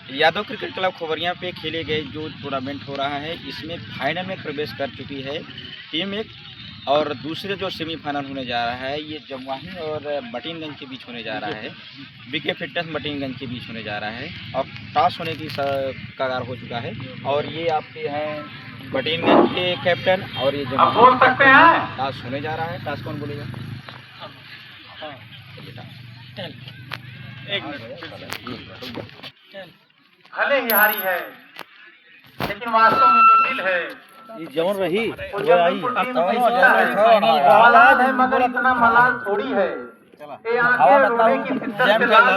Yadav cricket club खोबरिया पे खेले गए जो टूर्नामेंट हो रहा है, इसमें फाइनल में प्रवेश कर चुकी है टीम एक। और दूसरे जो सेमीफाइनल होने जा रहा है ये जमुआही और बटिनगंज के बीच होने जा रहा है। बीके फिटनेस बटिनगंज के बीच होने जा रहा है और टॉस होने की कगार हो चुका है। और ये आपके हैं बटिनगंज के कैप्टन और ये जमुआही बोल सकते हैं। टॉस होने जा रहा है। टॉस कौन बोलेगा? भले ही हारी है, लेकिन वास्तव में जो दिल है जमन रही वो मलाल है, मगर इतना मलाल थोड़ी है। ये आंखें रोने की शिद्दत से लाल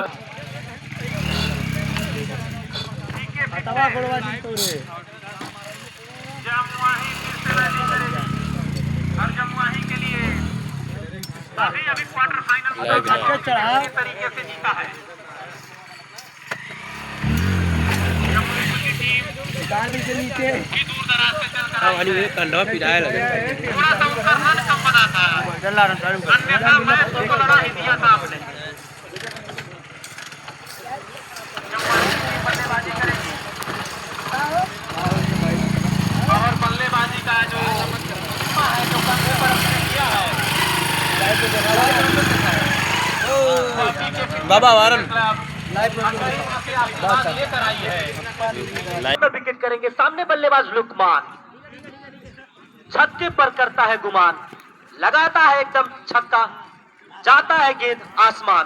जमुआही फिर से लड़ी करेगी और जमुआही के लिए अभी क्वार्टर फाइनल तरीके से जीता है। के नीचे दूर दराज से चलकर कंधा पिराए लगे थोड़ा सा उनका रन कम बनाता है, अन्यथा मैच को लड़ा ही दिया था आपने। बल्लेबाजी करेगी और बल्लेबाजी का जो है जो कंधे पर अपने किया है बाबा वारन लेकर आई है। विकेट करेंगे सामने बल्लेबाज लुकमान, छक्के पर करता है गुमान, लगाता है एकदम छक्का, जाता है गेंद आसमान।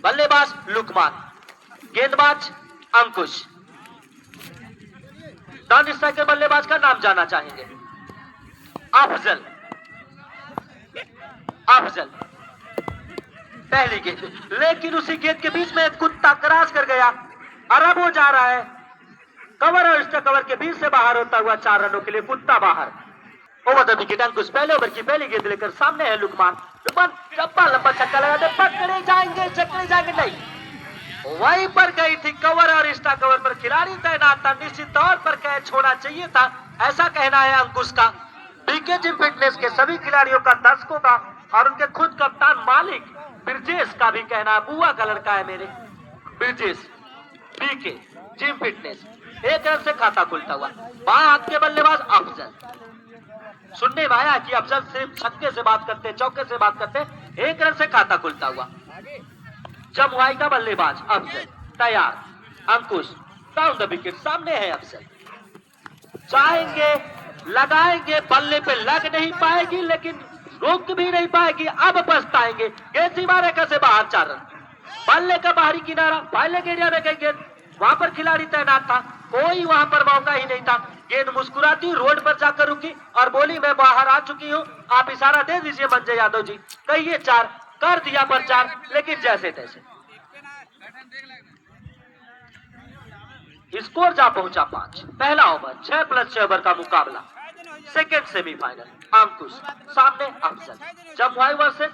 बल्लेबाज लुकमान, गेंदबाज अंकुश। नॉन स्ट्राइकर बल्लेबाज का नाम जानना चाहेंगे? अफजल। अफजल पहली गेंद, लेकिन उसी गेंद के बीच में एक कुत्ता क्रॉस कर गया और अब वो जा रहा है कवर और इसका कवर के बीच से बाहर होता हुआ 4 रनों के लिए कुत्ता बाहर। ओवर द विकेट अंकुश पहले ओवर की पहली गेंद लेकर सामने है लुकमान। लुकमान लंबा लंबा छक्का लगाते, पकड़े जाएंगे चकड़े जाएंगे, नहीं वहीं पर गई थी कवर और इसका कवर पर खिलाड़ी तैनात था, निश्चित तौर पर कैच होना चाहिए था, ऐसा कहना है अंकुश का। बीके जिम फिटनेस के सभी खिलाड़ियों का, दर्शकों का और उनके खुद कप्तान मालिक ब्रिजेश का भी कहना है, बुआ का लड़का है मेरे Brijesh, BK gym fitness. 1 run से खाता खुलता हुआ बाएं हाथ के बल्लेबाज अफजल। सुनने में आया कि अफजल सिर्फ छक्के से बात करते, चौके से बात करते, 1 रन से खाता खुलता हुआ। जमुआही का बल्लेबाज अफजल तैयार, अंकुश डाउन द विकेट, सामने है अफजल, चाहेंगे लगाएंगे, बल्ले पे लग नहीं पाएगी लेकिन रुक भी नहीं पाएगी, अब पछताएंगे। गेंद सीमा रेखा से बाहर 4 रन। बल्ले का बाहरी किनारा, फाइनल एरिया में गई गेंद, वहां पर खिलाड़ी तैनात था, कोई वहां पर मौका ही नहीं था। गेंद मुस्कुराती रोड पर जाकर रुकी और बोली मैं बाहर आ चुकी हूं, आप इशारा दे दीजिए मंजय यादव जी, कहिए 4, कर दिया पर 4, लेकिन जैसे तैसे स्कोर जा पहुंचा 5। पहला ओवर 6 + 6 ओवर का मुकाबला, सेकेंड सेमीफाइनल, अंकुश सामने Afzal. Jamuahi versus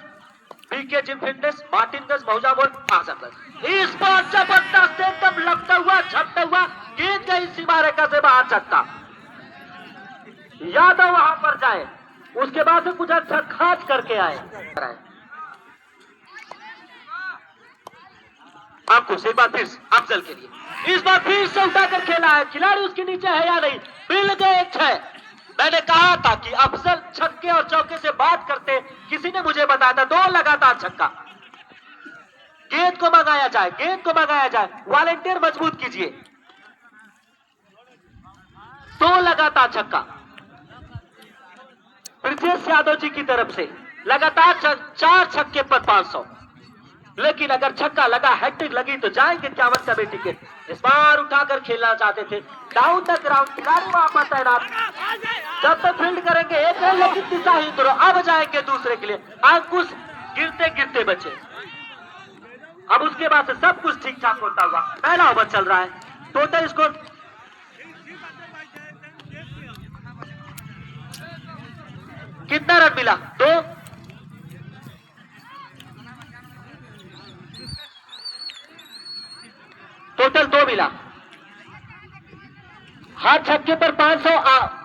BK gym fitness, Martinganj, मौजा बोल, आजमगढ़। इस बार जबरदस्त एकदम लगता हुआ झपटा हुआ गेंद गई सीमा रेखा से बाहर, छक्का। यादव वहां पर जाए, उसके बाद से कुछ अच्छा खास करके आए। अंकुश एक बार फिर अफजल के लिए, इस बार फिर से उठाकर खेला है, खिलाड़ी उसके नीचे है या नहीं, मिल गए 6। मैंने कहा था कि अफजल छक्के और चौके से बात करते, किसी ने मुझे बताया था 2 लगातार छक्का। गेंद को मंगाया जाए, गेंद को मंगाया जाए, वॉलंटियर मजबूत कीजिए। 2 लगातार छक्का ब्रिजेश यादव जी की तरफ से, लगातार 4 छक्के पर 500। लेकिन अगर छक्का लगा, हैट्रिक लगी तो जाएंगे 51 का टिकट। इस बार उठाकर खेलना चाहते थे, डाउन द ग्राउंड, खिलाड़ी वहां पर तैनात, जब तक फील्ड करेंगे 1 रन, लेकिन दिशा ही करो, अब जाएंगे दूसरे के लिए। अंकुश गिरते गिरते बचे, अब उसके बाद से सब कुछ ठीक ठाक होता हुआ पहला ओवर चल रहा है। टोटल स्कोर कितना रन मिला? 2। टोटल 2 मिला। हर छक्के पर 500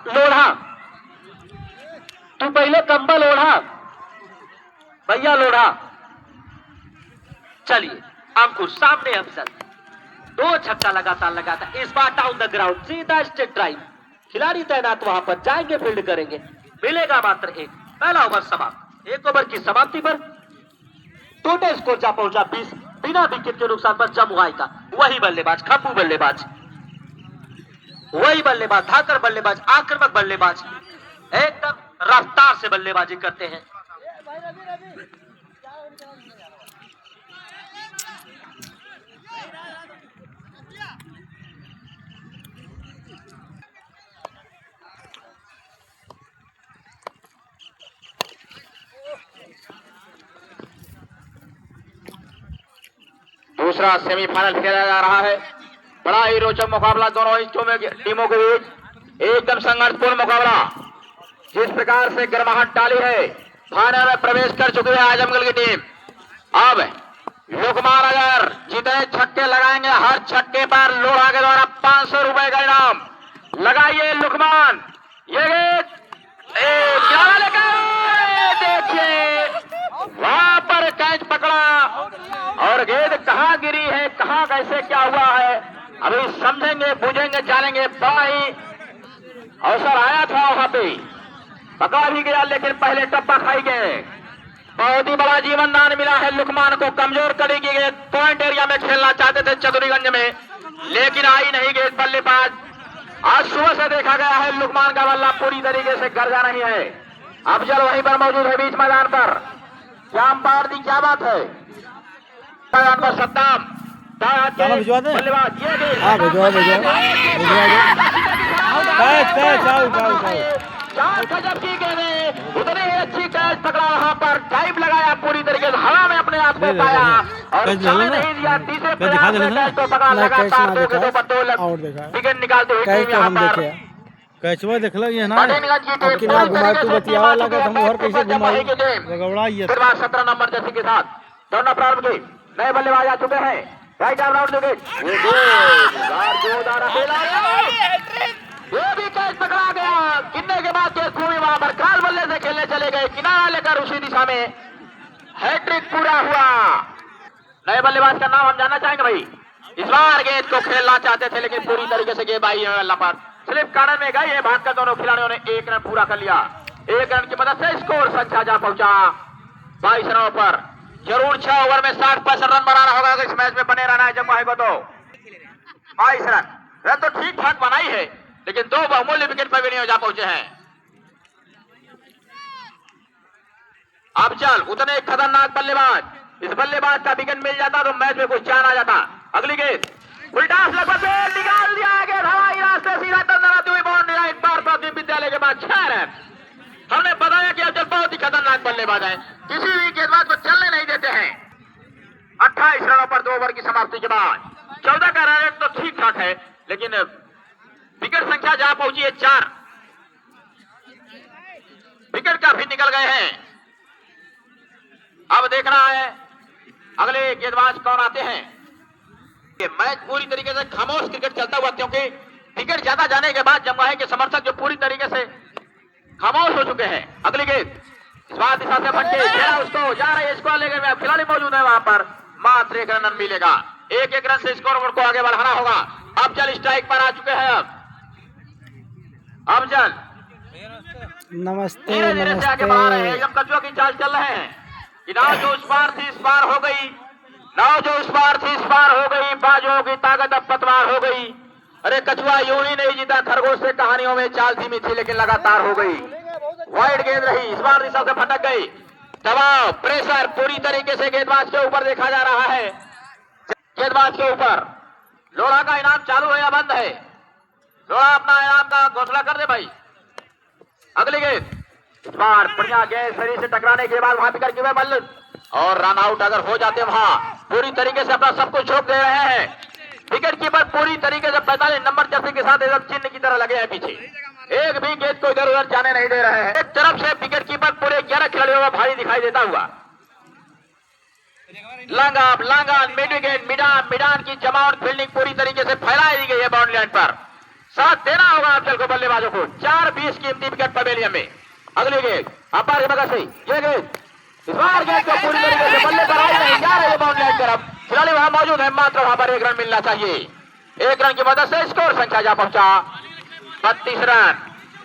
लोढ़ा, तू पहले कंबल ओढ़ा भैया, लोढ़ा। चलिए अंकुश सामने अफजल, 2 छक्का लगातार लगातार, इस बार डाउन द ग्राउंड, सीधा स्ट्रेट ड्राइव। खिलाड़ी तैनात वहां पर जाएंगे, फील्ड करेंगे, मिलेगा मात्र 1। पहला ओवर समाप्त। 1 ओवर की समाप्ति पर टोटल स्कोर जा पहुंचा 20, बिना विकेट के नुकसान पर जमुआई का। वही बल्लेबाज, खम्बू बल्लेबाज, वही बल्लेबाज, धाकर बल्लेबाज, आक्रामक बल्लेबाज, एकदम रफ्तार से बल्लेबाजी करते हैं। दूसरा सेमीफाइनल खेला जा रहा है। बड़ा ही रोचक मुकाबला दोनों टीमों के बीच, एकदम संघर्षपूर्ण मुकाबला। जिस प्रकार से गर्माहट डाली है, फाइनल में प्रवेश कर चुकी है आजमगढ़ की टीम। अब लुकमान अगर जितने छक्के लगाएंगे, हर छक्के पर लोढ़ा के द्वारा 500 रुपए का इनाम। लगाइए लुकमान, ये गेंद देखिए वहां पर कैच पकड़ा और गेंद कहां गिरी है, कहां कैसे क्या हुआ है, अभी समझेंगे, बुझेंगे, जानेंगे। बड़ा ही अवसर आया था वहां पे, पकड़ा भी गया, लेकिन पहले टप्पा खाई गए। बहुत ही बड़ा जीवन दान मिला है लुकमान को। कमजोर कड़ी की गेंद, पॉइंट एरिया में खेलना चाहते थे चतुरीगंज में, लेकिन आई नहीं गेंद। बल्लेबाज आज सुबह से देखा गया है लुकमान का बल्ला पूरी तरीके से गर्जा नहीं है। अफजल वहीं पर मौजूद है बीच मैदान पर। क्या अंपायर दी, क्या बात है? मैदान पर सद्दाम भिजवा दें? बल्लेबाज, ये गेंद चार गजब की गेंदें, उतनी ही अच्छी कैच पकड़ा, वहां पर ड्राइव लगाया पूरी तरीके से, हवा में अपने आप को पाया और जाने नहीं दिया। तीसरे प्रयास में कैच को पकड़ा, लगातार 2 गेंदों पर 2 विकेट निकालते हुए टीम यहां पर। कैचवा देख लो ये ना बटेनगंज की टीम किना घुमा तू बतियावा लगा हम और कैसे घुमाई की टीम गगवड़ा ये फिर 17 नंबर जर्सी के साथ दौड़ना प्रारंभ की। नए बल्लेबाज आ चुके हैं। राइट आर्म राउंड विकेट, ये भी कैच पकड़ा गया। गिनने के बाद केस भूमि वहां पर काल बल्ले से खेलने चले गए, किनारा लेकर उसी दिशा में हैट्रिक पूरा हुआ। नए बल्लेबाज का नाम हम जानना चाहेंगे भाई। इस बार गेंद को खेलना चाहते थे, लेकिन पूरी तरीके से गेंद आई है अल्लाह पर स्लिप कारण में गई है। भागकर दोनों खिलाड़ियों ने 1 रन पूरा कर लिया। 1 रन की मदद से स्कोर संख्या जा पहुंचा 22 रनों पर। जरूर 6 ओवर में 60-65 रन बनाना होगा अगर इस मैच में बने रहना है जमुआई को। तो 22 रन तो ठीक ठाक बनाई है, लेकिन 2 बहुमूल्य विकेट पर भी नहीं जा पहुंचे हैं। अब चल उतने खतरनाक बल्लेबाज, इस बल्लेबाज का विकेट मिल जाता तो मैच में कुछ जान आ जाता। अगली गेंद उल्टा लगभग निकाल दिया आगे, हवाई रास्ते सीधा अंदर आती हुई बाउंड्री लाइन पार प्राथमिक विद्यालय के बाद 6 रन। हमने बताया कि अफजल बहुत ही खतरनाक बल्लेबाज है, किसी भी गेंदबाज को चलने नहीं देते हैं। 28 रनों पर 2 ओवर की समाप्ति के बाद 14 का रन रेट तो ठीक ठाक है, लेकिन विकेट संख्या जहां पहुंची है 4 विकेट काफी निकल गए हैं। अब देखना है अगले गेंदबाज कौन आते हैं। ये मैच पूरी तरीके से खामोश क्रिकेट चलता हुआ, क्योंकि विकेट ज्यादा जाने के बाद जमुआई के समर्थक जो पूरी तरीके से खामोश हो चुके हैं। अगली गेंद इस बार दिशा से फटके उसको जा रही है, इसको लेकर खिलाड़ी मौजूद है वहां पर, मात्र 1 रन मिलेगा। 1-1 रन से स्कोर को आगे बढ़ाना होगा। अब चल स्ट्राइक पर आ चुके हैं। अब चल नमस्ते धीरे धीरे से आगे बढ़ा रहे हैं, एकदम कचुआ की चाल चल रहे हैं। नाव जो उस पार थी इस पार हो गई, नाव जो उस पार थी इस पार हो गई, बाजुओं की ताकत अब पतवार हो गई। अरे कछुआ यूं ही नहीं जीता, खरगोश से कहानियों में चाल धीमी थी लेकिन लगातार हो गई। वाइड गेंद रही, इस बार दिशा से फटक गई। दबाव प्रेशर पूरी तरीके से गेंदबाज के ऊपर देखा जा रहा है। गेंदबाज के ऊपर लोढ़ा का इनाम चालू है या बंद है? लोढ़ा अपना इनाम का घोषणा कर दे भाई। अगली गेंद इस बार बढ़िया गेंद शरीर से टकराने के बाद वहां पिकर की बल्ले और रन आउट अगर हो जाते वहां पूरी तरीके से अपना सब कुछ झोंक दे रहे हैं। विकेट कीपर पूरी तरीके से 45 नंबर जर्सी के साथ एकदम चिन्ह की तरह लगे हैं पीछे, एक भी गेंद को इधर उधर जाने नहीं दे रहे हैं। एक तरफ से विकेट कीपर पूरे 11 खिलाड़ियों का भारी दिखाई देता हुआ लांगान मिडान की जमावट फील्डिंग पूरी तरीके से फैलाई दी गई है बाउंड्री लाइन पर। साथ देना होगा अफजल को बल्लेबाजों को 4-20 कीमती विकेट पवेलियन में। अगली गेंद अपार के बगल से ये गेंद इस बार गेंद को पूरी तरीके से बल्ले पर आई नहीं जा रही है बाउंड्री लाइन तरफ। खिलाड़ी वहां मौजूद है, मात्र वहां पर 1 रन मिलना चाहिए। 1 रन की मदद से स्कोर संख्या जा पहुंचा 32 रन।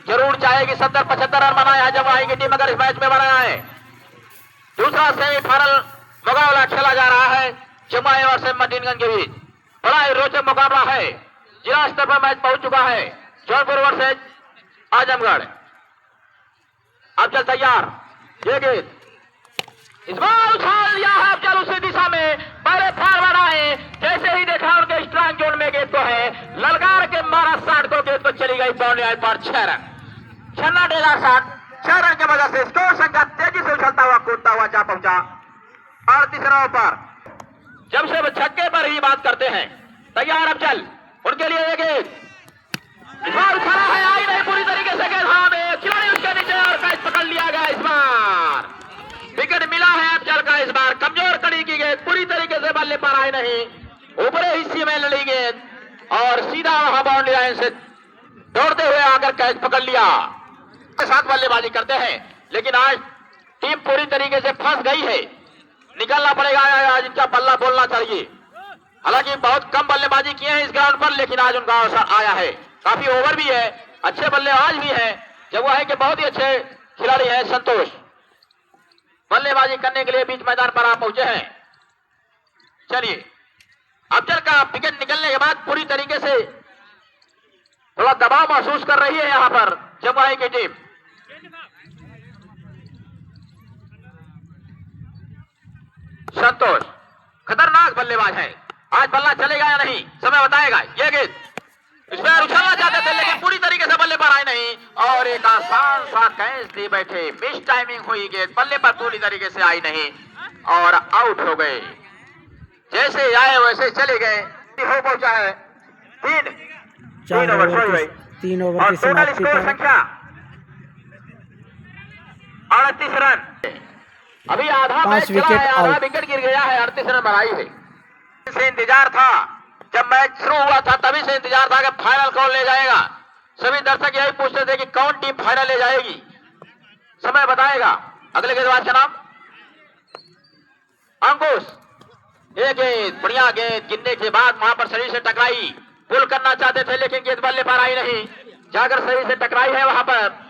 जरूर चाहेगी 70-75 रन बनाया है जमुई की टीम, अगर इस मैच में बनाया है। दूसरा सेमीफाइनल मुकाबला खेला जा रहा है जमुई और सेंट मार्टिनगंज के बीच। बड़ा ही रोचक मुकाबला है, जिला स्तर पर मैच पहुंच चुका है। जौनपुर वर्सेज आजमगढ़। अब चल तैयार, ये गेंद इस बार उछाल लिया है अफजल उसी दिशा में, पहले फॉरवर्ड आए, जैसे ही देखा उनके स्ट्राइक जोन में गेंद तो है, ललकार के मारा 60 को, गेंद तो चली गई बाउंड्री लाइन पर 6 रन। छन्ना डेगा 6 रन की वजह से स्कोर संख्या तेजी से उछलता हुआ कूदता हुआ जा पहुंचा 38 रनों पर। जब से वो छक्के पर ही बात करते हैं, तैयार अब चल, उनके लिए ये गेंद इस बार उछाला है, आई नहीं पूरी तरीके से गेंद हवा में, खिलाड़ी उसके नीचे और कैच पकड़ लिया गया। इस बार विकेट मिला है अफजल का, इस बार कमजोर कड़ी की गेंद पूरी तरीके से बल्ले पर आई नहीं, ऊपरी हिस्से में लड़ी गेंद और सीधा वहां बाउंड्री लाइन से दौड़ते हुए आकर कैच पकड़ लिया। साथ बल्लेबाजी करते हैं, लेकिन आज टीम पूरी तरीके से फंस गई है, निकलना पड़ेगा आज, इनका बल्ला बोलना चाहिए। हालांकि बहुत कम बल्लेबाजी किए हैं इस ग्राउंड पर, लेकिन आज उनका अवसर आया है। काफी ओवर भी है, अच्छे बल्लेबाज भी है, जमुई है कि बहुत ही अच्छे खिलाड़ी हैं संतोष, बल्लेबाजी करने के लिए बीच मैदान पर आप पहुंचे हैं। चलिए, अफजल का विकेट निकलने के बाद पूरी तरीके से थोड़ा दबाव महसूस कर रही है यहां पर जमुई की टीम। संतोष खतरनाक बल्लेबाज है, आज बल्ला चलेगा या नहीं समय बताएगा। ये गेंद इस पर उछलना चाहते थे, लेकिन पूरी तरीके से बल्ले पर आई नहीं और एक आसान सा कैच दे बैठे, मिस टाइमिंग हुई, गेंद बल्ले पर पूरी तरीके से आई नहीं और आउट हो गए। जैसे आए वैसे चले गए, हो पहुंचा है 3 ओवर की समाप्ति पर संख्या 38 रन। अभी आधा मैच चला है, आधा विकेट गिर गया है, 38 रन बनाई है। से इंतजार था, जब मैच शुरू हुआ था तभी से इंतजार था कि फाइनल कौन ले जाएगा। सभी दर्शक यही पूछते थे कि कौन टीम फाइनल ले जाएगी, समय बताएगा। अगले गेंदबाज का नाम अंकुश। एक गेंद, बढ़िया गेंद, गिरने के बाद वहां पर शरीर से टकराई, पुल करना चाहते थे लेकिन गेंद बल्ले पर आई नहीं, जाकर शरीर से टकराई है वहां पर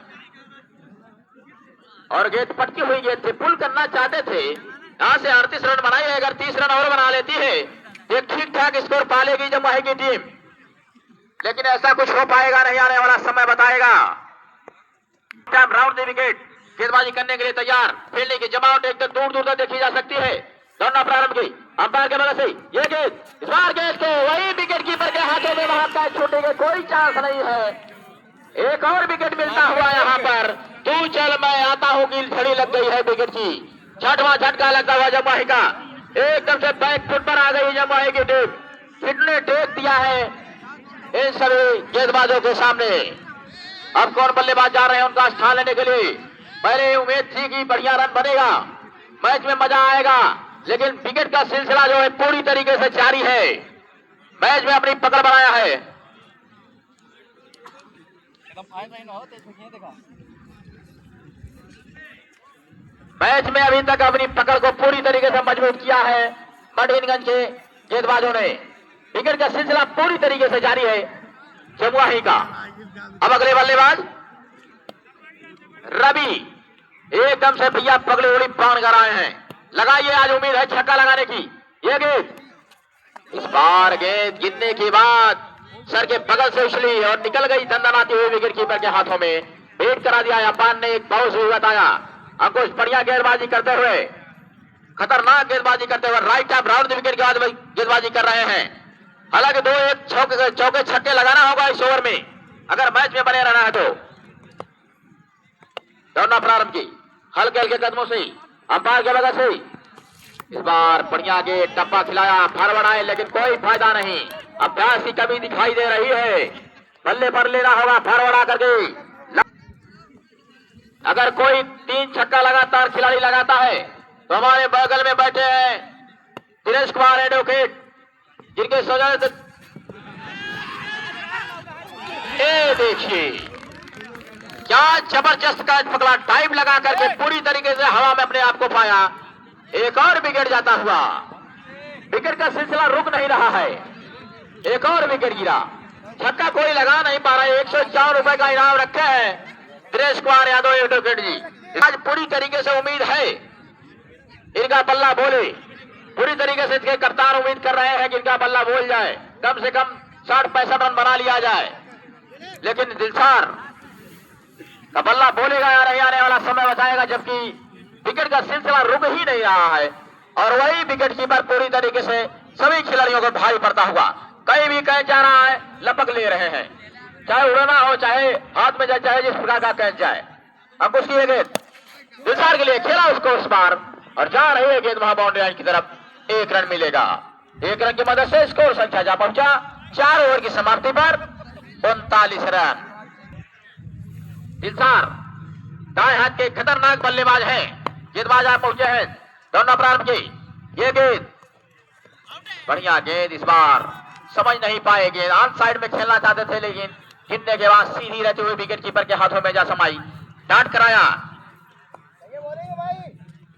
और गेंद पटकी हुई गेंद थी, पुल करना चाहते थे। यहां से 38 रन बनाई है, अगर 30 रन और बना लेती है एक ठीक ठाक स्कोर पालेगी जमुई की टीम, लेकिन ऐसा कुछ हो पाएगा नहीं, आने वाला समय बताएगा। राउंड द विकेट, गेंदबाजी करने के लिए तैयार, फील्डिंग की जमावट एकदम दूर दूर तक देखी जा सकती है। दौड़ना प्रारंभ की अंपायर के मदद से, ये गेंद इस बार गेंद को वही विकेट कीपर के हाथों में वहां कैच छूटेगा, कोई चांस नहीं है। एक और विकेट मिलता हुआ यहाँ पर, तू चल मैं आता हूँ की छड़ी लग गई है विकेट की, छठवां झटका लगता हुआ जमुई का, एकदम से बैक फुट पर आ गई जमुई की टीम, फिटने टेक दिया है इन सभी गेंदबाजों के सामने। अब कौन बल्लेबाज जा रहे हैं उनका स्थान लेने के लिए। पहले उम्मीद थी कि बढ़िया रन बनेगा, मैच में मजा आएगा, लेकिन विकेट का सिलसिला जो है पूरी तरीके से जारी है, मैच में अपनी पकड़ बनाया है। मैच में अभी तक अपनी पकड़ को पूरी तरीके से मजबूत किया है मार्टिनगंज के गेंदबाजों ने। विकेट का सिलसिला पूरी तरीके से जारी है जमुई का। अब अगले बल्लेबाज रवि, एकदम से भैया पगड़ी उड़ी बांध कर आए हैं, लगाइए, आज उम्मीद है छक्का लगाने की। ये गेंद इस बार गेंद गिरने के बाद सर के बगल से उछली और निकल गई दंदनाती हुई विकेट कीपर के हाथों में, बेट करा दिया। अंपायर ने एक बहुत सही बताया, अंकुश बढ़िया गेंदबाजी करते हुए, खतरनाक गेंदबाजी करते हुए राइट हैंड राउंड विकेट के बाद गेंदबाजी कर रहे हैं। हालांकि 2-1 चौके छक्के लगाना होगा इस ओवर में अगर मैच में बने रहना है तो। दौड़ना प्रारंभ की हल्के हल्के कदमों से, अंपायर के वजह से इस बार बढ़िया गेंद, टप्पा खिलाया, फॉरवर्ड आए, लेकिन कोई फायदा नहीं। अभ्यास की कमी दिखाई दे रही है, बल्ले पर लेना होगा फॉरवर्ड आकर के। अगर कोई 3 छक्का लगातार खिलाड़ी लगाता है तो हमारे बगल में बैठे हैं दिनेश कुमार एडवोकेट, जिनके सौजन्य देखिए क्या जबरदस्त कैच पकड़ा, टाइम लगा करके पूरी तरीके से हवा में अपने आप को पाया, एक और विकेट जाता हुआ। विकेट का सिलसिला रुक नहीं रहा है। एक और विकेट गिरा, छक्का कोई लगा नहीं पा रहा है। 104 रुपए का इनाम रखा है दिनेश कुमार यादव एडवोकेट जी। आज पूरी तरीके से उम्मीद है इनका बल्ला बोले, पूरी तरीके से इसके कप्तान उम्मीद कर रहे हैं कि इनका बल्ला बोल जाए, कम से कम 60-65 रन बना लिया जाए। लेकिन दिलसार का बल्ला बोलेगा या नहीं, आने वाला समय बताएगा। जबकि विकेट का सिलसिला रुक ही नहीं रहा है और वही विकेट कीपर पूरी तरीके से सभी खिलाड़ियों को भारी पड़ता हुआ कहीं भी कैच जा रहा है, लपक ले रहे हैं, चाहे उड़ना हो, चाहे हाथ में जाए, चाहे जिस प्रकार का कैच जाए। अब उसकी गेंद दिलसार के लिए खेला उसको उस बार और जा रही है गेंद वहां बाउंड्री लाइन की तरफ। 1 रन मिलेगा। 1 रन की मदद से स्कोर संख्या जा पहुंचा 4 ओवर की समाप्ति पर 39 रन। दिलसार दाएं हाथ के खतरनाक बल्लेबाज हैं, गेंदबाज आप पहुंचे हैं दोनों प्रारंभ की। ये गेंद बढ़िया गेंद, इस बार समझ नहीं पाए गेंद, ऑन साइड में खेलना चाहते थे लेकिन गिनने के बाद सीधी रहते हुए विकेट कीपर के हाथों में जा समाई। डांट कराया,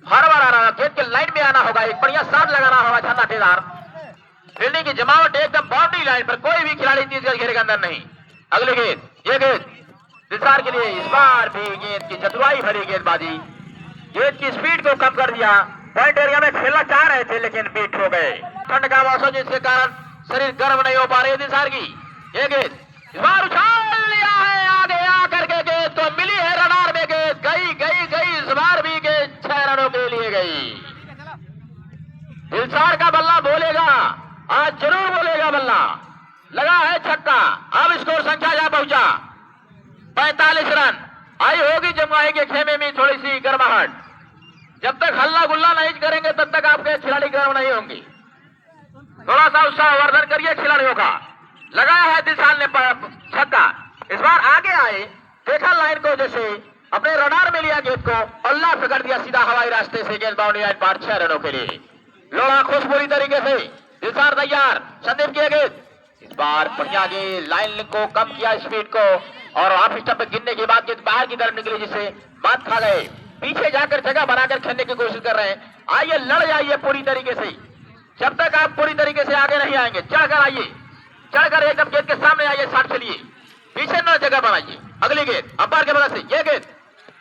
हर बार आ रहा, गेंद के लाइन में आना होगा, एक बढ़िया शॉट लगाना होगा झन्नाटेदार। फील्डिंग की जमावट एकदम बाउंड्री लाइन पर, कोई भी खिलाड़ी 30 गज घेरे के अंदर नहीं। अगली गेंद, ये गेंद दिलसार के लिए, इस बार भी गेंद की चतुराई भरी गेंदबाजी, गेंद की स्पीड को कम कर दिया। पॉइंट एरिया में खेलना चाह रहे थे लेकिन बीट हो गए। ठंड का मौसम जिसके कारण शरीर गर्म नहीं हो पा रही है दिलसार की। ये गेंद इस बार उछाल लिया है, आगे आकर के गेंद तो मिली है रडार में, गेंद गई गई गई, इस बार भी गेंद 6 रनों के लिए गई। दिलसार का बल्ला बोलेगा, आज जरूर बोलेगा बल्ला, लगा है छक्का। अब स्कोर संख्या जा पहुंचा 45 रन। आई होगी जमुआही के खेमे में थोड़ी सी गर्माहट, जब तक हल्ला गुल्ला नहीं करेंगे तब तक आपके खिलाड़ी गर्म नहीं होंगे। थोड़ा सा उत्साहवर्धन करिए खिलाड़ियों का। लगाया है दिलसार ने छक्का, इस बार आगे आए, देखा लाइन को, जैसे अपने रडार में लिया गेंद को, अल्लाह पकड़ दिया सीधा हवाई रास्ते से, गेंद बाउंड्री लाइन पार 6 रनों के लिए। लोड़ा खुश पूरी तरीके से, दिलसार तैयार, संदीप की गेंद, इस बार बढ़िया गेंद, लाइन को कम किया स्पीड को और ऑफ स्टंप पे गिरने के बाद गेंद बाहर की तरफ निकली जिससे मात खा गए। पीछे जाकर जगह बनाकर खेलने की कोशिश कर रहे हैं। आइए लड़ जाइए पूरी तरीके से, जब तक आप पूरी तरीके से आगे नहीं आएंगे, चढ़कर आइए, चढ़कर एकदम गेंद के सामने आइए, साथ चलिए, पीछे न जगह बनाइए। अगली गेंद अंपायर के बगल से, ये गेंद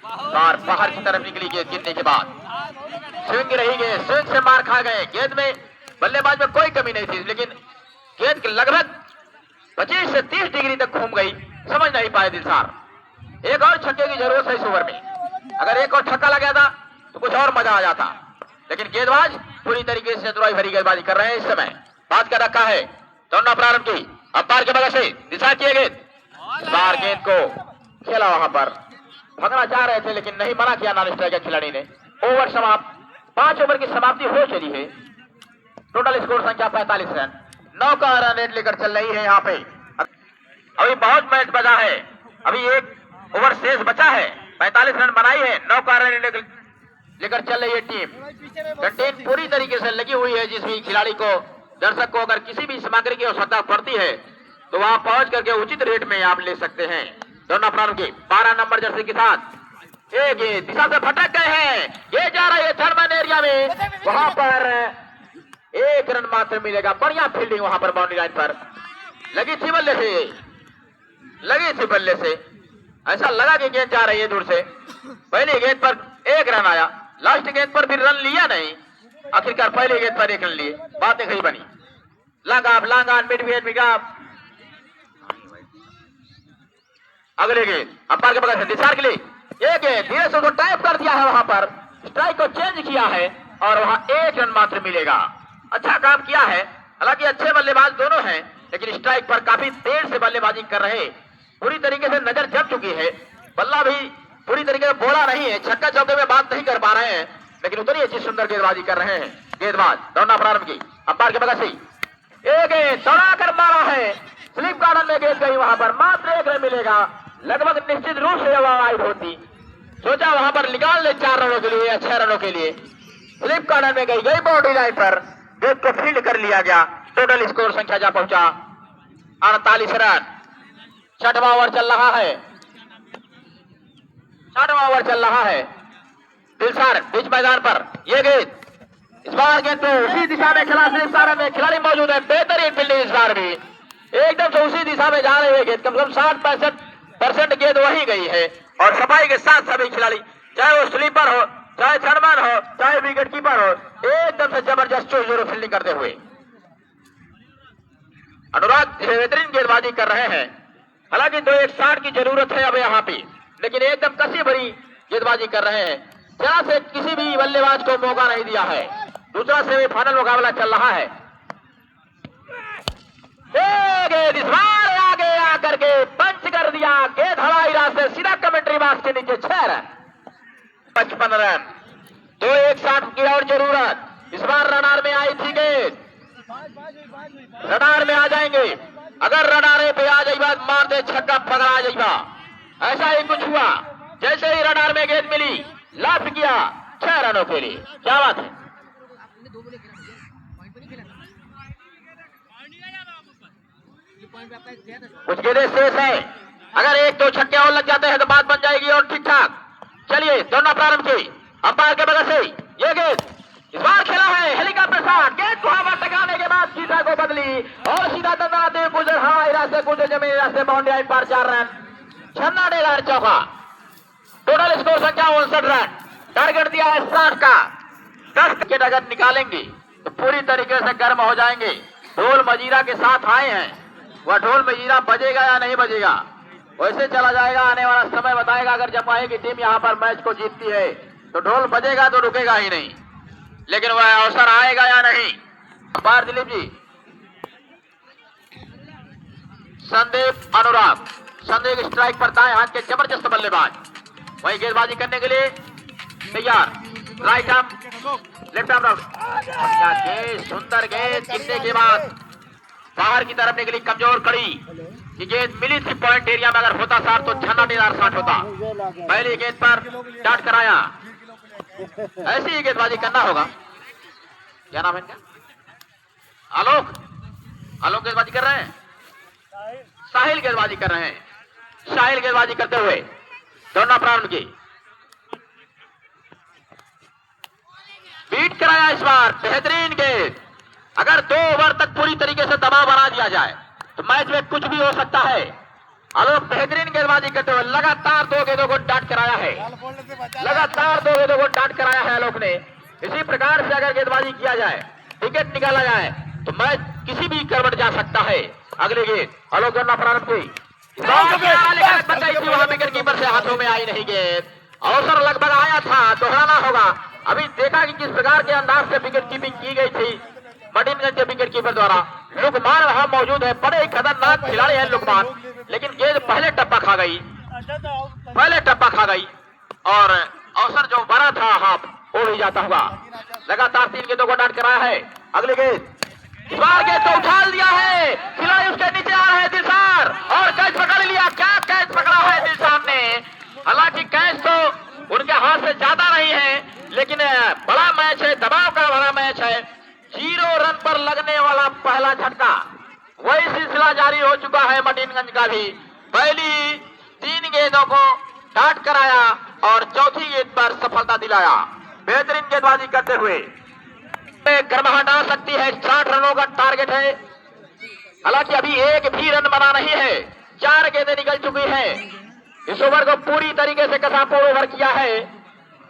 बाहर की तरफ निकली गेंद गिरने के बाद, स्विंग रही गेंद, स्विंग से मार खा गए। गेंद में बल्लेबाज में कोई कमी नहीं थी लेकिन गेंद लगभग 25 से 30 डिग्री तक घूम गई, समझ नहीं पाए दिलसार। एक और छक्के की जरूरत है इस ओवर में, अगर एक और छक्का लग गया था तो कुछ और मजा आ जाता, लेकिन गेंदबाज पूरी तरीके से चतुराई भरी गेंदबाजी कर रहे हैं। इस समय बात कर रखा है दोनों प्रारंभ की, अंपायर के बगल से दिशा किए गेंद, बार गेंद को खेला, वहां पर भगना चाह रहे थे लेकिन नहीं, मना किया नॉन स्ट्राइकर खिलाड़ी ने। ओवर समाप्त, 5 ओवर की समाप्ति हो चली है। टोटल स्कोर संख्या 45 रन, 9 का रन रेट लेकर चल रही है यहाँ पे। अभी बहुत मैच बचा है, अभी 1 ओवर शेष बचा है, 45 रन बनाई है, 9 का रन लेकर चल रही है टीम। टीम पूरी तरीके से लगी हुई है, जिस भी खिलाड़ी को, दर्शक को अगर किसी भी सामग्री की आवश्यकता पड़ती है तो वहां पहुंच करके उचित रेट में आप ले सकते हैं। दोनों प्रारंभ की 12 नंबर जर्सी के साथ एक दिशा से भटक गए हैं, ये जा रहा है थर्मन एरिया में, वहां पर 1 रन मात्र मिलेगा। बढ़िया फील्डिंग वहां पर बाउंड्री लाइन पर लगी थी बल्ले से, लगी थी बल्ले से, ऐसा लगा कि गेंद जा रही है दूर से। पहली गेंद पर 1 रन आया, लास्ट गेंद पर भी रन लिया नहीं, आखिरकार पहली गेंद पर 1 रन लिए, बात नहीं बनी। लांगान मिड विकेट, अगले गेंद अंपायर के बगल से दिशार के लिए, एक गेंद धीरे से उसको टाइप कर दिया है, वहां पर स्ट्राइक को चेंज किया है और वहां 1 रन मात्र मिलेगा। अच्छा काम किया है, हालांकि अच्छे बल्लेबाज दोनों हैं लेकिन स्ट्राइक पर काफी देर से बल्लेबाजी कर रहे, पूरी तरीके से नजर जम चुकी है, बल्ला भी पूरी तरीके से बोला नहीं है, छक्का चौके में बात नहीं कर पा रहे हैं लेकिन उतनी अच्छी सुंदर गेंदबाजी कर रहे हैं गेंदबाज दोनों प्रारंभ की। अंपायर के बगल से एक गेंद दौड़ा कर मारा है, स्लिप गार्डन में गेंद गई, वहां पर मात्र 1 रन मिलेगा। लगभग निश्चित रूप से आउट होती, सोचा वहां पर निकाल ले 4 रनों के लिए या 6 रनों के लिए, स्लिप गार्डन में गई बाउंड्री लाइन पर, गेंद को फील्ड कर लिया गया। टोटल स्कोर संख्या जा पहुंचा 48 रन। 6वां ओवर चल रहा है, 6वां ओवर चल रहा है। दिलसार बीच मैदान पर, यह गेंद इस बार गेंद पे उसी दिशा में खिला से सारे में खिलाड़ी मौजूद है। बेहतरीन फील्डिंग इस बार भी, एकदम से उसी दिशा में जा रही है गेंद। कम से कम 60-65% गेंद वही गई है और सफाई के साथ सभी खिलाड़ी, चाहे वो स्लीपर हो, चाहे थर्डमैन हो, चाहे विकेट कीपर हो, एकदम से जबरदस्त चोर फील्डिंग करते हुए अनुराग बेहतरीन गेंदबाजी कर रहे हैं। हालांकि 2-1-60 की जरूरत है अब यहाँ पे, लेकिन एकदम कसी भरी गेंदबाजी कर रहे हैं। जरा से किसी भी बल्लेबाज को मौका नहीं दिया है। दूसरा सेमीफाइनल मुकाबला चल रहा है। गेंद इस बार आगे आकर के पंच कर दिया। गेंद हवाई रास्ते सीधा कमेंट्री बॉक्स के नीचे 6 रन, 55 रन। 2-1-60 की और जरूरत। इस बार रडार में आई थी गेंद, रडार में आ जाएंगे। अगर रडारे पे आ जाइबा मार दे छक्का पकड़ा जाइबा। ऐसा ही कुछ हुआ। जैसे ही रडार में गेंद मिली लाफ किया 6 रनों के लिए। क्या बात है। कुछ गेंदें शेष है। अगर 1-2 छक्के और लग जाते हैं तो बात बन जाएगी और ठीक ठाक। चलिए दोनों प्रारंभ की अंपायर के बगल से ये गेंद इस बार खेला है हेलीकॉप्टर शॉट। गेंद को हवा टकराने के बाद सीधा को बदली और सीधा दंडाते गुजर हवाई रास्ते गुजर जमीनी रास्ते बाउंड्री पर 4 रन। छन्ना डेगार चौका। टोटल स्कोर संख्या 59 रन। टारगेट दिया है 60 का। 10 विकेट अगर निकालेंगे तो पूरी तरीके से गर्म हो जाएंगे। ढोल मजीरा के साथ आए हैं, वह ढोल मजीरा बजेगा या नहीं बजेगा वैसे चला जाएगा। आने वाला समय बताएगा। अगर जमुई की टीम यहाँ पर मैच को जीतती है तो ढोल बजेगा तो रुकेगा ही नहीं, लेकिन वह अवसर आएगा या नहीं। अंपायर दिलीप जी, संदीप अनुराग, संदीप स्ट्राइक पर दाएं हाथ के जबरदस्त बल्लेबाज, वही गेंदबाजी करने के लिए तैयार। राइट आर्म लेफ्ट आर्म गेंद, सुंदर गेंद गिरने के बाद बाहर की तरफ निकली कमजोर कड़ी। ये गेंद मिली थी पॉइंट एरिया में, अगर होता 60 तो छन्ना डेगार 60 होता। पहली गेंद पर डाट कराया। ऐसी ही गेंदबाजी करना होगा। क्या नाम है इनका? आलोक। आलोक गेंदबाजी कर रहे हैं। साहिल गेंदबाजी कर रहे हैं। साहिल गेंदबाजी करते हुए दोनों प्रारंभ की बीट कराया। इस बार बेहतरीन गेंद। अगर 2 ओवर तक पूरी तरीके से दबाव बना दिया जाए तो मैच में कुछ भी हो सकता है। आलोक बेहतरीन गेंदबाजी करते हुए लगातार 2 गेंदों को डाट कराया है। लगातार 2 गेंदों को डाट कराया है आलोक ने। इसी प्रकार से अगर गेंदबाजी किया जाए, विकेट निकाला जाए तो मैच किसी भी करवट जा सकता है। अगली गेंद आलोक करना प्रारंभ की वहां विकेट कीपर से हाथों में आई नहीं गेंद। अवसर लगभग आया था, दोहराना होगा। अभी देखा कि किस प्रकार के अंदाज से विकेट कीपिंग की गई थी मडिनगंज के विकेट कीपर द्वारा। लुकमान वहां मौजूद है, बड़े खतरनाक खिलाड़ी है लुकमान, लेकिन गेंद पहले टप्पा खा गई और अवसर जो बड़ा था हाफ वो भी जाता हुआ। लगातार 3 गेंदों को डाट कराया है। अगली गेंद इस बार गेंद तो उछाल दिया है, खिलाड़ी उसके नीचे आ रहे हैं दिलशार और कैच पकड़ लिया। क्या कैच पकड़ा है दिलशार ने। हालांकि कैच तो उनके हाथ से ज्यादा नहीं है, लेकिन बड़ा मैच है, दबाव का बड़ा मैच है। 0 रन पर लगने वाला पहला झटका, वही सिलसिला जारी हो चुका है मडिनगंज का भी। पहली 3 गेंदों को डाट कराया और चौथी गेंद पर सफलता दिलाया। बेहतरीन गेंदबाजी करते हुए गर्माहट आ सकती है। 60 रनों का टारगेट है। हालांकि अभी एक भी रन बना नहीं है। 4 गेंदें निकल चुकी हैं। इस ओवर को पूरी तरीके से कसापोड़ ओवर किया है।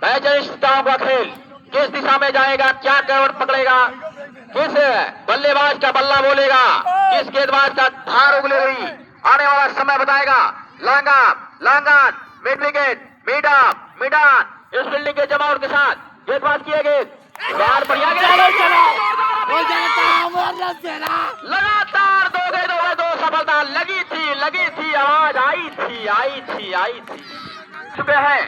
मैच अनिश्चितताओं का खेल, किस दिशा में जाएगा, क्या करवट पकड़ेगा, किस बल्लेबाज का बल्ला बोलेगा, किस गेंदबाज का धार उगलेगी, आने वाला समय बताएगा। लांगान मिड विकेट मिडान इस फील्डिंग के जमावट के साथ गेंदबाज किए गए। बढ़िया लगातार 2 गेंदों में 2 सफलता लगी थी आवाज आई थी। चुके हैं।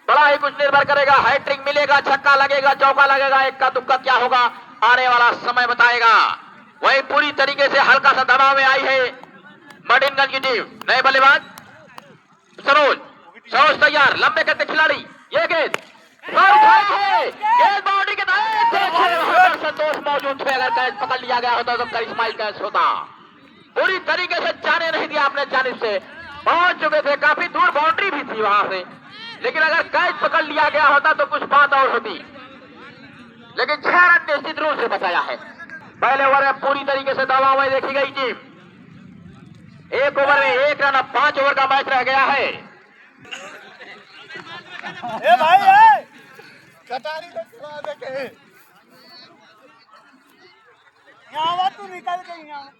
बड़ा ही कुछ निर्भर करेगा। हैट्रिक मिलेगा, छक्का लगेगा, चौका लगेगा, इक्का दुक्का क्या होगा आने वाला समय बताएगा। वही पूरी तरीके से हल्का सा दबाव में आई है मडिनगंज की टीम। नए बल्लेबाज सरोज तैयार, लंबे करते खिलाड़ी। ये गेंद बाउंड्री के संतोष मौजूद थे। अगर कैच पकड़ लिया गया होता तो करिश्माई कैच होता। पूरी तरीके से जाने नहीं दिया अपने जानिब से, पहुंच चुके थे, काफी दूर बाउंड्री भी थी वहां से, लेकिन अगर कैच पकड़ लिया गया होता तो कुछ बात और होती। लेकिन 6 रन निश्चित रूप से बचाया है। पहले ओवर में पूरी तरीके से दबाव में देखी गई टीम। 1 ओवर में 1 रन, अब 5 ओवर का मैच रह गया है। ए भाई कटारी को चला दे के यहाँ तू निकल गई यहाँ।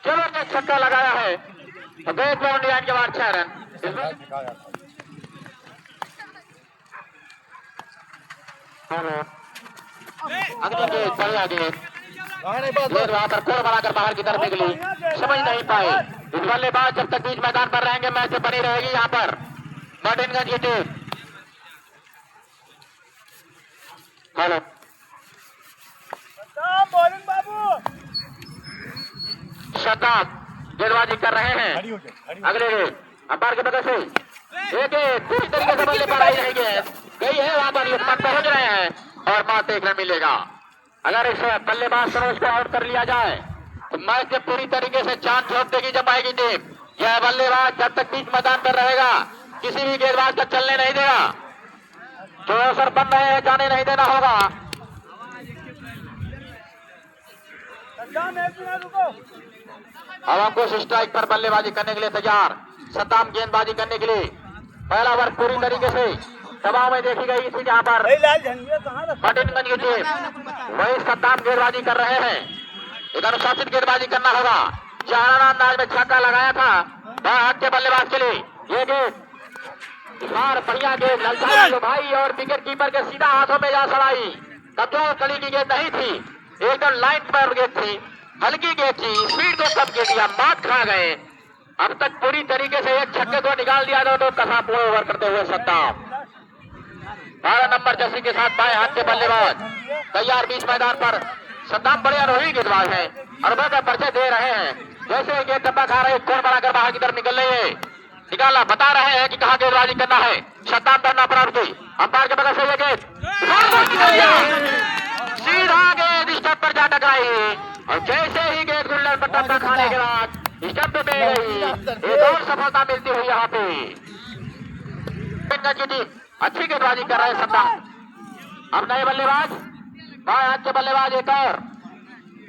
जबरदस्त छक्का लगाया है, तो बेस बाउंड्री लाइन के बाद 6 रन। अगली गेंद बढ़िया गेंद, वहां पर कोर बनाकर बाहर की तरफ निकली, समझ नहीं पाए। इस बल्लेबाज जब तक बीच मैदान पर रहेंगे मैच से बनी रहेगी यहाँ पर मार्टिनगंज की टीम। हेलो बॉलिंग बाबू शताब गेंदबाजी कर रहे हैं। अगले अंपायर के बगल से एक पूरी तरीके से बल्ले पर आई रही गेंद गई है, वहां पर लुकमान पहुंच रहे हैं और मात्र 1 रन मिलेगा। अगर इस बल्लेबाज सरोज को आउट कर लिया जाए तो मैच में पूरी तरीके से जान झोंक देगी जमाएगी टीम। यह बल्लेबाज जब तक बीच मैदान पर रहेगा किसी भी गेंदबाज का चलने नहीं देगा, जो अवसर बन रहे हैं जाने नहीं देना होगा। अब हमको स्ट्राइक पर बल्लेबाजी करने के लिए तैयार, सद्दाम गेंदबाजी करने के लिए। पहला ओवर पूरी तरीके से दबाव में देखी गई थी जहां पर मार्टिनगंज की टीम, वही सद्दाम गेंदबाजी कर रहे हैं। इधर अनुशासित गेंदबाजी करना होगा। चाराना अंदाज में छक्का लगाया था बाहर के बल्लेबाज के लिए। ये गेंद बार बढ़िया गेंद ललचाई भाई और विकेट कीपर के सीधा हाथों में जा सड़ाई। कमजोर कली की गेंद नहीं थी, एकदम लाइन पर गेंद थी, हल्की गेंद थी, स्पीड को कम कर दिया, मात खा गए। अब तक पूरी तरीके से एक छक्के को निकाल दिया दोनों कसा पूरे ओवर करते हुए सद्दाम। 12 नंबर जर्सी के साथ बाएं हाथ के बल्लेबाज तैयार बीच मैदान पर। सद्दाम बड़े अनुभवी गेंदबाज है, अनुभव का परिचय दे रहे हैं। जैसे गेंद डब्बा खा रहे कौन बनाकर बाहर की तरफ निकल रही है, निकाला बता रहे हैं कि कहाँ गेंदबाजी करना है। सद्दाम करना प्रारंभ की, अंपायर के बगल से ये गेंद सीधा गेंद स्टंप पर जा टकराई और जैसे ही गेंद गुल्लर पर टक्कर खाने के बाद स्टंप पे गई। एक और सफलता मिलती हुई यहाँ पे की टीम अच्छी गेंदबाजी कर रहे हैं सद्दाम। अब नए बल्लेबाज बाएं हाथ के बल्लेबाज एक और,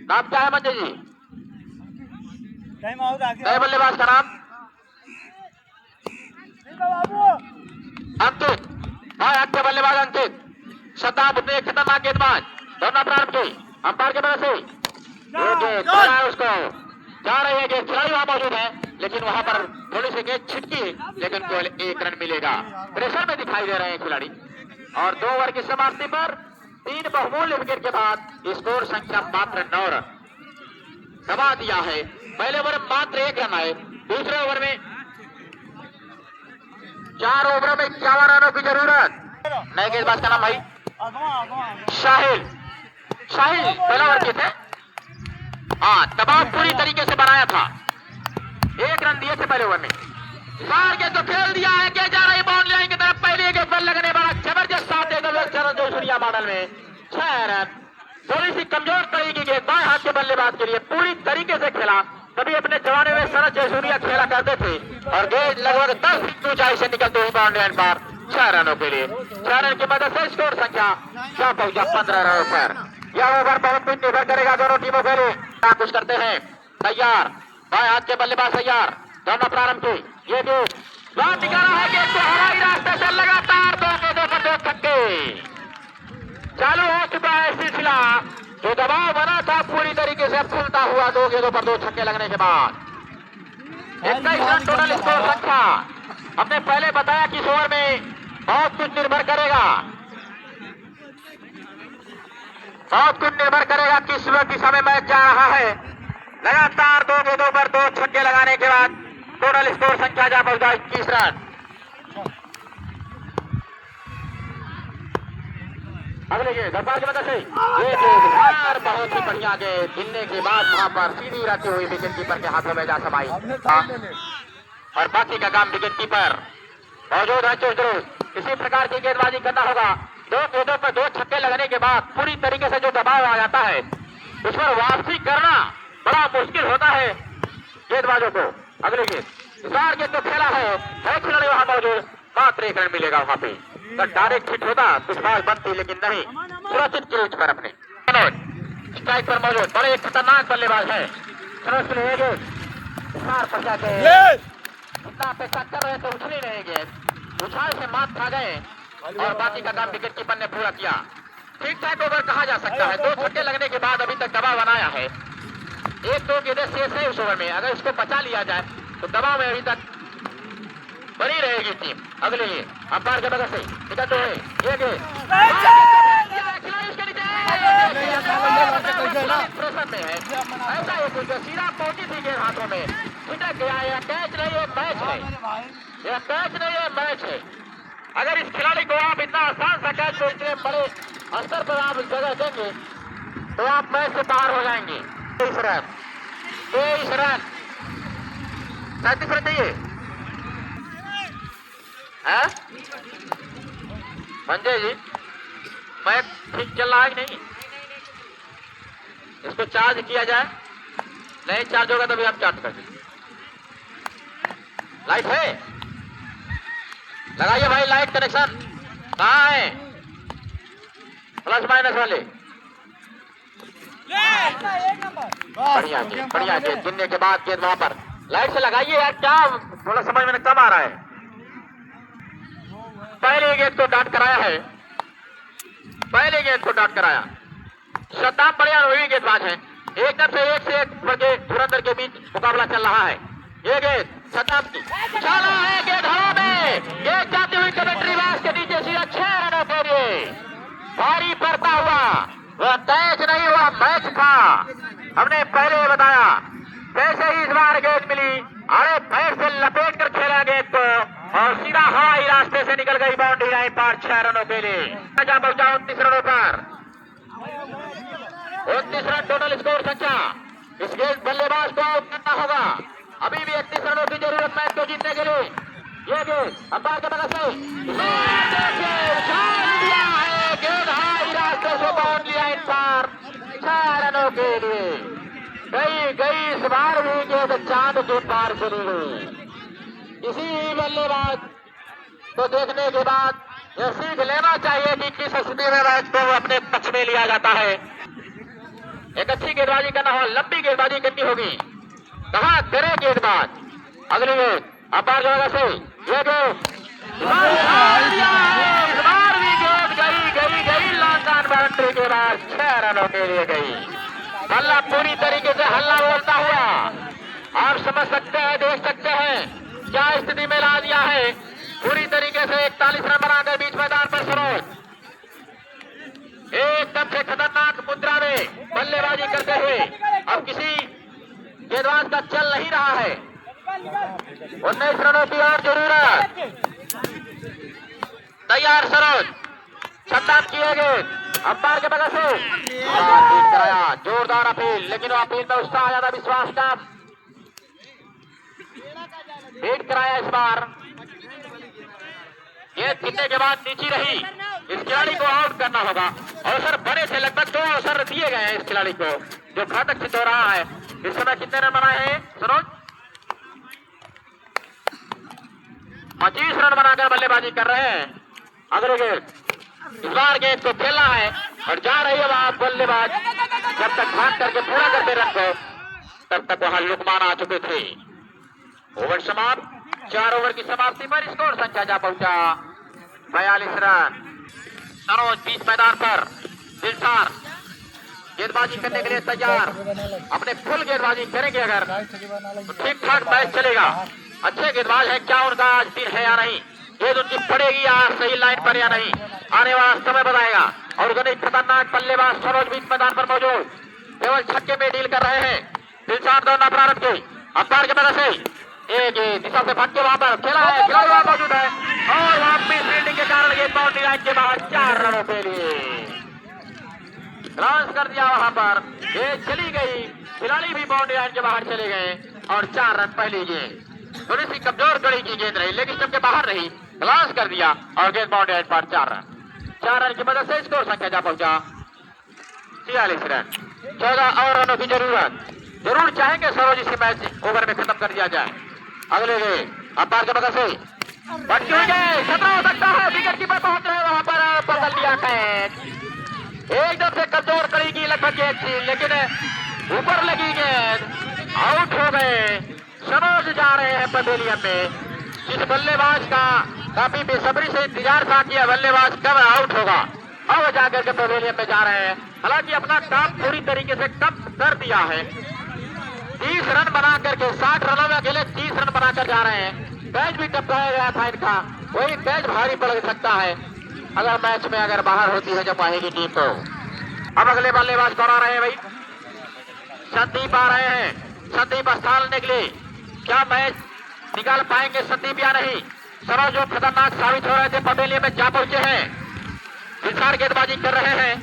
नाम क्या है मंजू जी? नए बल्लेबाज का नाम अंकित, बाएं हाथ के बल्लेबाज अंकित। सद्दाम उतने एक खतरनाक गेंदबाज, दोनों प्रारंभ की, अंपायर के बगल से उसको जा रही है गेंद, खिलाड़ी वहां मौजूद है लेकिन वहां पर थोड़ी सी गेंद छिटकी, लेकिन केवल 1 रन मिलेगा। प्रेशर में दिखाई दे रहे हैं खिलाड़ी। और 2 ओवर की समाप्ति पर 3 बहुमूल्य विकेट के बाद स्कोर संख्या मात्र 9 रन दबा दिया है। पहले ओवर में मात्र 1 रन आए, दूसरे ओवर में 4 ओवरों में 51 रनों की जरूरत। नए गेंदबाज का नाम भाई शाहिल। शाहिल पहला ओवर के थे, हाँ दबाव पूरी तरीके से बनाया था, 1 रन दिए थे पहले ओवर में। मार के तो खेल दिया है कि जा रही बाउंड्री लाइन की तरफ, पहले के बल लगने वाला जबरदस्त साथ देगा चरण जोशुरिया मॉडल में 6 रन। थोड़ी सी कमजोर कड़ी की गेंद बाएं हाथ के बल्लेबाज के लिए पूरी तरीके से खेला। कभी अपने जमाने में शरद जयसूर्या खेला करते थे और गेंद लगभग 10 फीट ऊंचाई से निकलती हुई बाउंड्री लाइन पर 6 रनों के लिए। 6 रन की मदद से स्कोर संख्या क्या पहुंचा 15 रनों पर। यह ओवर बहुत कुछ निर्भर करेगा दोनों टीमों के लिए। कुछ करते हैं तैयार, बाएं हाथ के बल्लेबाज तैयार, दोनों प्रारंभ की। ये गेंद बात निकाला है, गेंद को हवाई रास्ते से लगातार 2 गेंदों पर 2 छक्के चालू हो चुका है सिलसिला। जो दबाव बना था पूरी तरीके से खुलता हुआ 2 गेंदों पर 2 छक्के लगने के बाद 21 रन टोटल स्कोर संख्या। हमने पहले बताया कि इस ओवर में बहुत कुछ निर्भर करेगा, बहुत कुछ निर्भर करेगा किस दिशा में मैच जा रहा है। लगातार 2 गेंदों पर 2 छक्के लगाने के बाद टोटल स्कोर संख्या जा पहुंचा 21 रन। अगले गेंद व्यापार की मदद से ये गेंद बहुत ही बढ़िया गेंद गिनने के बाद वहां पर सीधी रहती हुई विकेट कीपर के हाथों में जा समाई और बाकी का काम विकेट कीपर मौजूद है चुस्त दुरुस्त। इसी प्रकार की गेंदबाजी करना होगा। 2 गेंदों पर 2 छक्के लगने के बाद पूरी तरीके से जो दबाव आ जाता है उस पर वापसी करना बड़ा मुश्किल होता है गेंदबाजों को। अगले गेंद इस बार गेंद तो खेला है खिलाड़ी वहां मौजूद, मात्र 1 रन मिलेगा वहां पे। अगर डायरेक्ट हिट होता तो बात बनती, लेकिन नहीं, सुरक्षित क्रीज पर अपने स्ट्राइक पर मौजूद बड़े खतरनाक बल्लेबाज है। पैसा कर रहे तो उछली नहीं गेंद, उछाल से मात खा गए और बाकी का काम विकेट कीपर ने पूरा किया। ठीक ठाक ओवर कहा जा सकता है। 2 छक्के लगने के बाद अभी तक दबाव बनाया है। 1-2 गेंदें शेष है उस ओवर में, अगर इसको बचा लिया जाए तो दबाव में अभी तक बनी रहेगी टीम। अगले लिए अंपायर के बगल से निकलते हुए ये गेंद में है, ऐसा ही कुछ सीधा पहुंची थी गेंद हाथों में, छिटक गया। यह कैच नहीं है, मैच है, यह कैच नहीं है, मैच है। अगर इस खिलाड़ी को आप इतना आसान सा कैच को इतने बड़े स्तर पर आप जगह देंगे तो आप मैच से बाहर हो जाएंगे। 23 रन 37 रन चाहिए है संजय जी। मैच ठीक चल रहा है कि नहीं? इसको चार्ज किया जाए, नहीं चार्ज होगा तभी आप चार्ज कर दीजिए। लाइट है, लगाइए भाई लाइट कनेक्शन कहाँ है, प्लस माइनस वाले। बढ़िया गेंद गिनने के बाद गेंद वहां पर लाइट से लगाइए यार, क्या थोड़ा समझ में कम आ रहा है। पहले गेंद को डांट कराया है, पहले गेंद को डांट कराया। शताब बड़े अनुभवी गेंदबाज है, एकदम से एक के धुरंधर के बीच मुकाबला चल रहा है। ये गेंद शताब की चला है, गेंद हवा में, गेंद जाती हुई कमेंट्री बॉक्स के नीचे सीधा 6 रनों के लिए भारी पड़ता हुआ। वह कैच नहीं हुआ, मैच था। हमने पहले बताया कैसे ही इस बार गेंद मिली, अरे पैर से लपेट कर खेला गेंद को और सीधा हवाई रास्ते से निकल गई बाउंड्री लाइन पर 6 रनों के लिए। पहुंचा 29 रनों पर, 29 रन टोटल स्कोर संख्या। इस गेंद बल्लेबाज को आउट करना होगा। अभी भी 31 रनों की जरूरत मैच को जीतने के लिए। ये गेंद अंपायर के बगल से उछाल दिया है, गेंद हाई रास्ते से बाउंड्री लाइन पर 6 रनों के लिए गई। इस बार भी गेंद चांद के पार चली गई। इसी बल्लेबाज को देखने के बाद यह सीख लेना चाहिए कि किस स्थिति में मैच को अपने पक्ष में लिया जाता है। एक अच्छी गेंदबाजी करना हो, लंबी गेंदबाजी करनी होगी, कहा करे गेंदबाज। अगली गेंद अंपायर की वजह से ये गेंद इस बार भी गेंद गई लॉन्ग बाउंड्री के बाद 6 रनों के लिए गई। बल्ला पूरी तरीके से हल्ला बोलता हुआ आप समझ सकते हैं, देख सकते हैं क्या स्थिति में ला दिया है। पूरी तरीके से 41 रन बनाकर बीच मैदान पर सरोज एकदम से खतरनाक मुद्रा में बल्लेबाजी करते हुए अब किसी गेंदबाज का चल नहीं रहा है। 19 रनों की और जरूरत। तैयार सरोज, शतक किए गए अंपायर के बगल से अपील कराया, जोरदार अपील, लेकिन अपील में उत्साह आ जाता, विश्वास का वेट कराया। इस बार गेंद गिरने के बाद नीचे रही, इस खिलाड़ी को आउट करना होगा। अवसर बड़े से लगभग 2 अवसर दिए गए हैं इस खिलाड़ी को जो घातक सिद्ध हो रहा है। इस समय कितने रन बनाए हैं सरोज? 25 रन बनाकर बल्लेबाजी कर रहे हैं। अगले गेंद इस बार गेंद को खेलना है और जा रही है वहां बल्लेबाज। जब तक भाग करके पूरा करते रन को तब तक वहां लुकमान आ चुके थे। ओवर समाप्त। 4 ओवर की समाप्ति पर स्कोर संख्या जा पहुंचा 42 रन। सरोज बीच मैदान पर दिलसार गेंदबाजी करने के लिए तैयार, अपने फुल गेंदबाजी करेंगे अगर तो ठीक ठाक मैच चलेगा। अच्छे गेंदबाज है, क्या उनका आज दिन है या नहीं गेंद उनकी पड़ेगी या सही लाइन पर या नहीं, आने वाला समय बताएगा। और उतने खतरनाक बल्लेबाज सरोज बीच मैदान पर मौजूद, केवल छक्के में डील कर रहे हैं। दिलशाद दौड़ना प्रारंभ की, अंपायर की मदद से एक दिशा से भाग के वहां पर खेला है, खिलाड़ी वहां मौजूद है और वहां पे फील्डिंग के कारण ये बाउंड्री लाइन के बाहर 4 रनों के लिए क्रॉस कर दिया। वहां पर गेंद चली गई, खिलाड़ी भी बाउंड्री लाइन के बाहर चले गए और 4 रन पहली गेंद। थोड़ी सी कमजोर कड़ी की गेंद रही लेकिन सबके बाहर रही, क्रॉस कर दिया और गेंद बाउंड्री लाइन पर 4 रन। 4 रन की मदद से स्कोर संख्या जा पहुंचा 46 रन। 14 और रनों की जरूर चाहेंगे सरोज इसी मैच ओवर में खत्म कर दिया जाए। अगले अंपायर की मदद से बच्चे खतरा हो सकता है, विकेट कीपर पहुंच रहे वहां पर बदल दिया कैच। एकदम से कमजोर कड़ी की लगभग गेंद थी लेकिन ऊपर लगी गेंद, आउट हो गए। सरोज जा रहे हैं पवेलियन में। जिस बल्लेबाज का काफी बेसब्री से इंतजार था कि बल्लेबाज कब आउट होगा, अब जाकर के पवेलियन में जा रहे हैं। हालांकि अपना काम पूरी तरीके से कम कर दिया है। 30 रन बना करके 60 रनों में अकेले 30 रन बनाकर जा रहे हैं। कैच भी टपकाया गया था इनका, वही कैच भारी पड़ सकता है अगर मैच में अगर बाहर होती है जब आएगी टीम तो। अब अगले बल्लेबाज कौन आ रहे हैं भाई? संदीप आ रहे हैं। संदीप स्थान लेने के लिए क्या मैच निकाल पाएंगे संदीप या नहीं? सरोज जो खतरनाक साबित हो रहे थे पवेलियन में जा पहुंचे हैं, विशाल गेंदबाजी कर रहे हैं।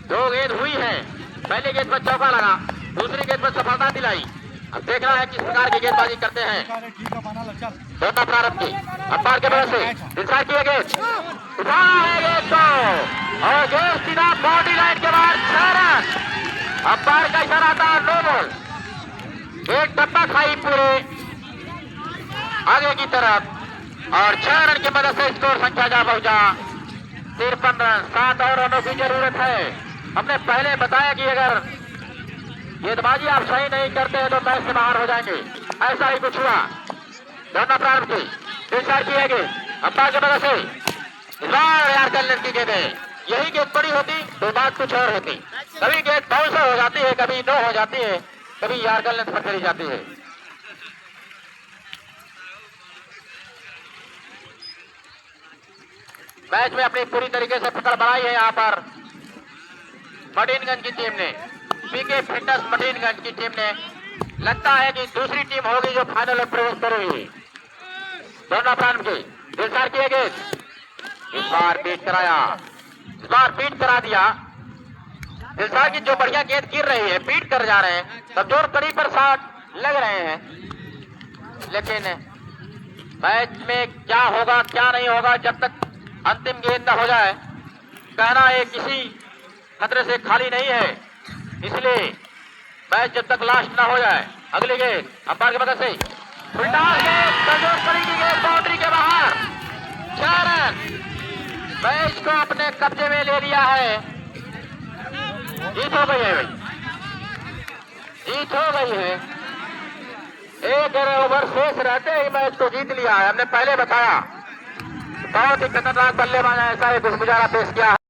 2 गेंद हुई है, पहले गेंद पर चौका लगा, दूसरी गेंद पर सफलता दिलाई। अब देखना है किस प्रकार की गेंदबाजी करते हैं। दोनों प्रारंभ की अंपायर के वजह से दिलशाद की गेंद उठा है गेंद को और गेंद सीधा बाउंड्री लाइन के बाहर 6 रन। अंपायर का इशारा था नो बॉल। एक डब्बा खाई पूरे आगे की तरफ और 6 रन की मदद से स्कोर संख्या जा पहुंचा 53 रन। 7 और रनों की जरूरत है। हमने पहले बताया कि अगर गेंदबाजी आप सही नहीं करते हैं तो मैच से बाहर हो जाएंगे, ऐसा ही कुछ हुआ। दोनों प्रारंभ की दिलशाद की गेंद अंपायर की मदद से यार की गेंद है। यही गेंद बड़ी होती तो बात कुछ और होती। कभी गेंद बाउंसर हो जाती है, कभी नो हो जाती है, कभी यार्कर लेंथ पर चली जाती है। मैच में अपनी पूरी तरीके से पकड़ बनाई है यहाँ पर मडीनगंज की टीम ने, पीके फिटनेस मडीनगंज की टीम ने। लगता है कि दूसरी टीम होगी जो फाइनल में प्रवेश करेगी। दोनों प्रारंभ की दिलशाद की गेंद इस बार बीट कराया, इस बार बीट करा दिया। दिलशाद की जो बढ़िया गेंद गिर रही है, बीट कर जा रहे हैं, कमजोर कड़ी पर शॉट लग रहे हैं। लेकिन मैच में क्या होगा क्या नहीं होगा जब तक अंतिम गेंद न हो जाए, कहना है किसी खतरे से खाली नहीं है। इसलिए मैच जब तक लास्ट ना हो जाए, अगली गेंद अंपायर की मदद से उल्टा गेंद कमजोर कड़ी की गेंद बाउंड्री के बाहर 6 रन। मैच को अपने कब्जे में ले लिया है। जीत हो गई है भाई, जीत हो गई है। 1 ओवर शेष रहते ही मैच को जीत लिया है। हमने पहले बताया बहुत ही खतरनाक बल्लेबाज ऐसा ही घुसमुजारा पेश किया है।